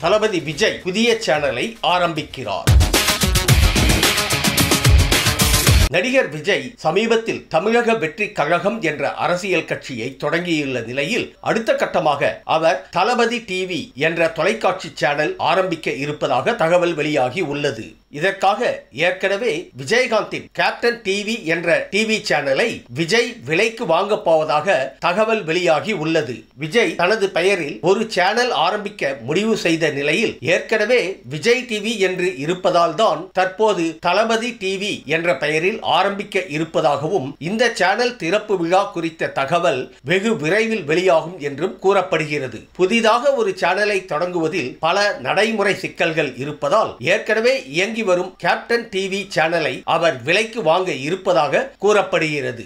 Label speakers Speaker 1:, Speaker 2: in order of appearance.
Speaker 1: தளபதி விஜய் புதிய சேனலை ஆரம்பிக்கிறார். நடிகர் விஜய் சமீபத்தில் தமிழக வெற்றி கழகம் என்ற அரசியல் கட்சியை தொடங்கியுள்ள நிலையில் அடுத்த கட்டமாக அவர் தளபதி டிவி என்ற தொலைக்காட்சி சேனல் ஆரம்பிக்க இருப்பதாக தகவல் வெளியாகி உள்ளது. இதற்காக ஏற்கனவே விஜயகாந்தின் கேப்டன் டிவி என்ற டிவி சேனலை விஜய் விலைக்கு வாங்க போவதாக தகவல் வெளியாகி உள்ளது. விஜய் தனது பெயரில் ஒரு சேனல் ஆரம்பிக்க முடிவு செய்த நிலையில் ஏற்கனவே விஜய் டிவி என்று இருப்பதால் தான் தற்போது தளபதி டிவி என்ற பெயரில் ஆரம்பிக்க இருப்பதாகவும் இந்த சேனல் திறப்பு விழா குறித்த தகவல் வெகு விரைவில் வெளியாகும் என்றும் கூறப்படுகிறது. புதிதாக ஒரு சேனலை தொடங்குவதில் பல நடைமுறை சிக்கல்கள் இருப்பதால் ஏற்கனவே இயங்கி வரும் கேப்டன் டிவி சேனலை அவர் விலைக்கு வாங்க இருப்பதாக கூறப்படுகிறது.